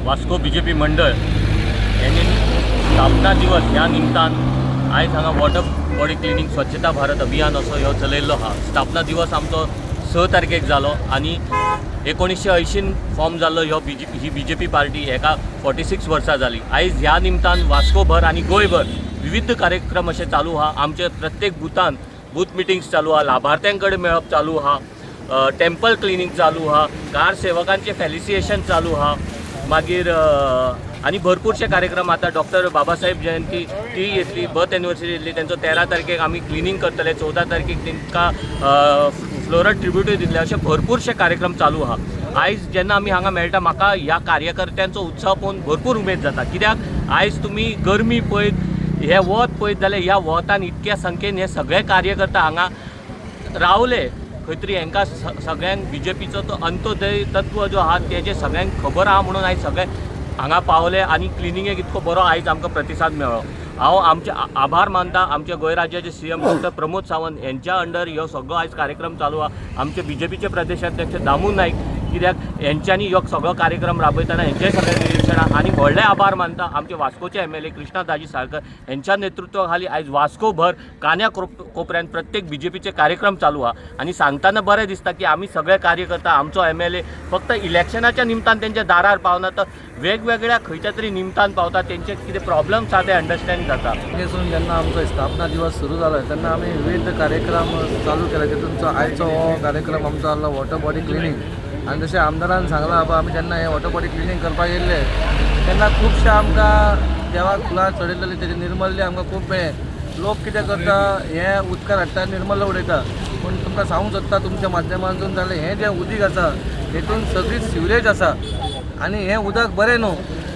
Vasco BJP मंडळ यांनी स्थापना दिवस ह्या निमतान आयज हांगा वॉटर बॉडी क्लिनिंग स्वच्छता भारत अभियान असो ह्यो चलयल्लो हा। स्थापना दिवस आमचो 6 तारखेक जालो आनी 1980 फॉर्म जाल्लो ही बीजेपी पार्टी हेका 46 वर्सां जाली। आयज ह्या निमतान वास्कोभर आनी गोंयभर विविध कार्यक्रम असे चालू हा। आमचे प्रत्येक बुथान बूथ मिटिंग्स चालू हा, लाभार्थ्यांकडे मेळप चालू हा, टेम्पल क्लिनिंग चालू हा, कार सेवकांचे फेलिसिएशन चालू हा, मागीर आणि भरपूरशे कार्यक्रम आता डॉक्टर बाबासाहेब जयंती ती येतली, बर्थ एनिवर्सरी येतली, त्यांचं 13 तारखेक आम्ही क्लिनिंग करतले, 14 तारखेक तांकां फ्लोरल ट्रिब्यूट दितले, असे भरपूरशे कार्यक्रम चालू हा। आयज जेन्ना आमी हांगा मेळटा म्हाका ह्या कार्यकर्त्यांचो उत्सव पळोवन भरपूर उमेद जाता। कित्याक आयज तुमी गरमी पळयत, हे वत पळयत जाल्यार ह्या वतान इतक्या संख्येन हे सगळे कार्यकर्ता हांगा रावले खंय तरी हांकां सगळ्यांक बीजेपीचो तो अंत्योदय तत्व जो आहा तेजे सगळ्यांक खबर आहा म्हणून आयज सगळे हांगा पावले आनी क्लिनिंगेक इतको बरो आयज आमकां प्रतिसाद मेळ्ळो। हांव आमचे आभार मानता आमचे गोंय राज्याचे सीएम डॉक्टर प्रमोद सावंत यांच्या अंडर ह्यो सगळो आयज कार्यक्रम चालू आहा। आमचे बीजेपीचे प्रदेशाध्यक्ष दामू नाईक, कित्याक यांच्यांनी ह्यो सगळो कार्यक्रम राबयतना हेंचेय सगळे निरीक्षणां आनी व्हडले आभार मानता आमचे वास्कोचे एमएलए कृष्णादाजी साळकर यांच्या नेतृत्वा खाली आयज वास्कोभर कान्या कोपऱ्यान प्रत्येक बीजेपीचे कार्यक्रम चालू आहा। आनी सांगताना बरें दिसता की आमी सगळे कार्यकर्ता आमचो एमएलए फक्त इलेक्शनाच्या निमतान तेंच्या दारार पावना, तर वेगवेगळ्या खंयच्या तरी निमतान पावता, तेंचे कितें प्रॉब्लम्स आहा ते अंडरस्टँड जाता। जेन्ना आमचो स्थापना दिवस सुरू जालो तेन्ना आमी विविध कार्यक्रम चालू केले, तितूंचो आयचो हो कार्यक्रम आमचो आसलो वॉटर बॉडी क्लिनिंग। आनी जशें आमदारान सांगलां बाबा आमी जेन्ना हे वॉटर बॉडी क्लिनिंग करपाक येयल्ले तेन्ना खुबशे आमकां देवाक फुलां चडयल्ली तेजे निर्मल्य आमकां खूब मेळ्ळें। लोक कितें करता, हे उदकान हाडटा निर्मल्य उडयता, पूण तुमकां सांगूंक सोदता तुमच्या माध्यमांतून जाल्यार हें जें उदीक आसा हेतून सगळी सिवरेज आसा आनी हें उदक बरें न्हू।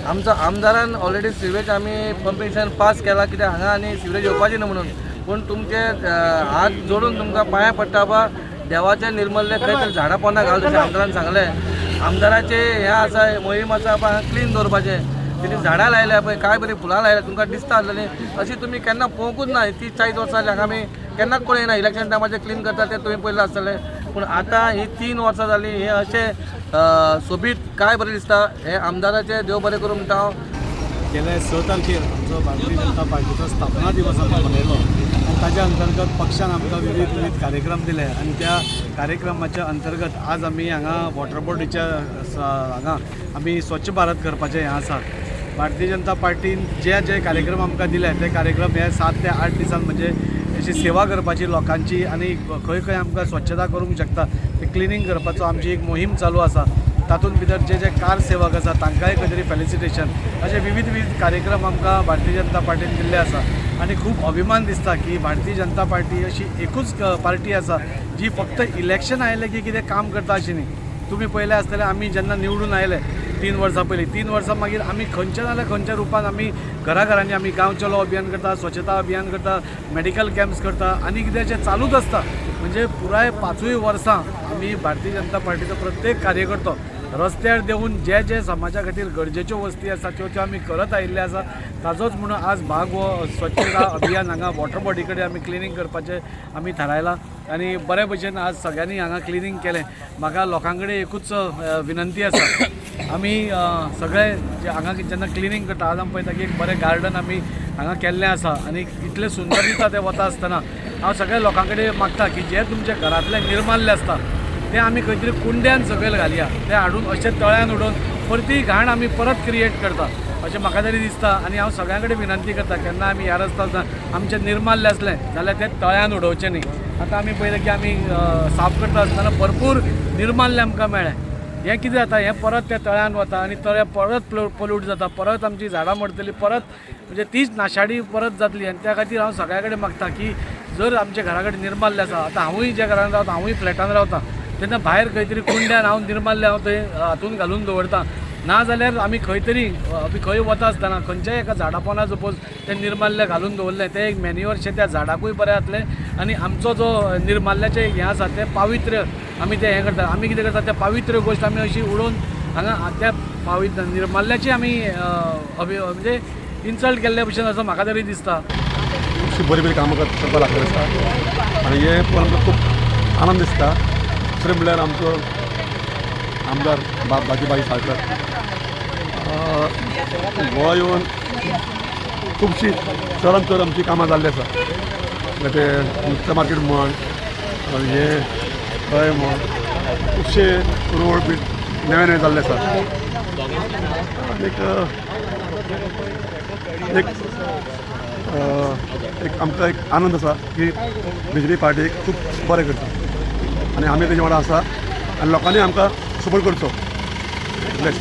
आमचो आमदारान ऑलरेडी सिवरेज आमी पंपिंग पास केला, कित्याक हांगा आनी सिवरेज येवपाची न्हू म्हणून, पूण तुमचे हात जोडून तुमकां पांयां पडटा बा देवाचें निर्मल्य खंय तरी झाडां पोंदा घाल, जशें आमदारान सांगलें। आमदाराचें हें आसा, मोहीम आसा पळय क्लीन दवरपाचें, कितें झाडां लायल्या पळय, काय बरीं फुलां लायल्या, तुमकां दिसता आसलेलीं अशी तुमी केन्ना पळोवंकूच ना। 30-40 वर्सां जालीं हांगा आमी केन्नाच पळयना, इलेक्शन टायमाचेर क्लीन करता तें तुवें पयलें आसतलें, पूण आतां ही 3 वर्सां जालीं हें अशें सोबीत काय बरें दिसता। हें आमदाराचें देव बरें करूं म्हणटा हांव। गेल्या 6 तारखेर आमचो भारतीय जनता पार्टीचो स्थापना दिवस आमकां मनयलो आनी ताच्या अंतर्गत पक्षान आमकां विविध कार्यक्रम दिले आनी त्या कार्यक्रमाच्या अंतर्गत आज आमी हांगा वॉटर बॉडीच्या हांगा आमी स्वच्छ भारत करपाचें हें आसा। भारतीय जनता पार्टीन जे कार्यक्रम आमकां दिले ते कार्यक्रम हे 7 ते 8 दिसान म्हणजे अशी सेवा करपाची लोकांची आनी खंय खंय आमकां स्वच्छता करूंक शकता ते क्लिनींग करपाचो आमची एक मोहीम चालू आसा। तातूंत भितर जे कार सेवक आसा तांकांय खंय तरी फेलिसिटेशन अशे विविध कार्यक्रम आमकां भारतीय जनता पार्टीन दिल्ले आसा आनी खूब अभिमान दिसता की भारतीय जनता पार्टी अशी एकूच पार्टी आसा जी फक्त इलेक्शन आयले की कितें काम करता अशी न्ही। तुमी पळयलें आसतलें आमी जेन्ना निवडून आयले 3 वर्सां पयलीं, 3 वर्सां मागीर आमी खंयच्या नाल्यार खंयच्या रुपान आमी घराघरांनी आमी गांव चलो अभियान करता, स्वच्छता अभियान करता, मेडिकल कॅम्प्स करता आनी कितें चालूच आसता। म्हणजे पुराय 5 वर्सां आमी भारतीय जनता पार्टीचो प्रत्येक कार्यकर्तो रस्त्यार देऊन जे समाजा खातीर गरजेच्यो वस्ती आसा त्यो आमी करत आयिल्ले आसा। ताजोच म्हणून आज भाग हो स्वच्छता अभियान हांगा वॉटर बॉडी कडेन आमी क्लिनींग करपाचें आमी थारायलां आनी बरे भशेन आज सगळ्यांनी हांगा क्लिनींग केलें। म्हाका लोकां कडेन एकूच विनंती आसा, आमी सगळे जे हांगा जेन्ना क्लिनींग करता आज आमी पळयता की एक बरें गार्डन आमी हांगा केल्लें आसा आनी इतलें सुंदर दिसता तें वता आसतना हांव सगळ्या लोकां कडेन मागता की जे तुमचे घरांतलें निर्माल्य आसता ते आमी खंय तरी कुंड्यान सकयल घालया, ते हाडून अशें तळ्यान उडोवन परती घाण आमी परत क्रिएट करता अशें म्हाका तरी दिसता। आनी हांव सगळ्यां कडेन विनंती करता केन्ना आमी ह्या रस्त्यार आमचें निर्माल्य आसलें जाल्यार तें तळ्यान उडोवचें न्ही। आतां आमी पळयलें की आमी साफ करता आसतना भरपूर निर्माल्य आमकां मेळ्ळें, हें कितें जाता, हें परत त्या तळ्यान वता आनी तळें परत पोल्यूट जाता, परत आमची झाडां मरतलीं, परत म्हणजे तीच नाशाडी परत जातली। आनी त्या खातीर हांव सगळ्या कडेन मागता की जर आमच्या घरा कडेन निर्माल्य आसा, आतां हांवूय ज्या घरान रावता हांवूय फ्लॅटान रावता, तेन्ना भायर खंय तरी कुंड्यान हांव निर्माल्य हांव थंय हातून घालून दवरता, ना जाल्यार आमी खंय तरी आमी खंय वता आसतना खंयच्याय एका झाडा पोंदा सपोज तें निर्माल्य घालून दवरलें तें एक मॅन्युअरशें त्या झाडाकूय बरें जातलें आनी आमचो जो निर्माल्याचें हें आसा तें पावित्र्य आमी तें हें करता। आमी कितें करता, त्या पावित्र्य गोश्ट आमी अशी उडोवन हांगा त्या निर्माल्याची आमी म्हणजे इन्सल्ट केल्ले भशेन असो म्हाका तरी दिसता। खुबशीं बरीं कामां करपाक लागले आसता आनी हें पळोवन आमकां खूब आनंद दिसता। दुसरें म्हणल्यार आमचो आमदार बाजीबाई साळकर गोवा येवन खुबशीं चडांत चड आमची कामां जाल्ली आसा ते नुस्तें मार्केट म्हण हे खंय म्हण खुबशे रोड बी नवे नवे जाल्ले आसा एक आमकां एक आनंद आसा की BJP पार्टी खूब बरें करता आनी आमी तेजे वांगडा आसा आनी लोकांनी आमकां सपोर्ट करचो इतलेंच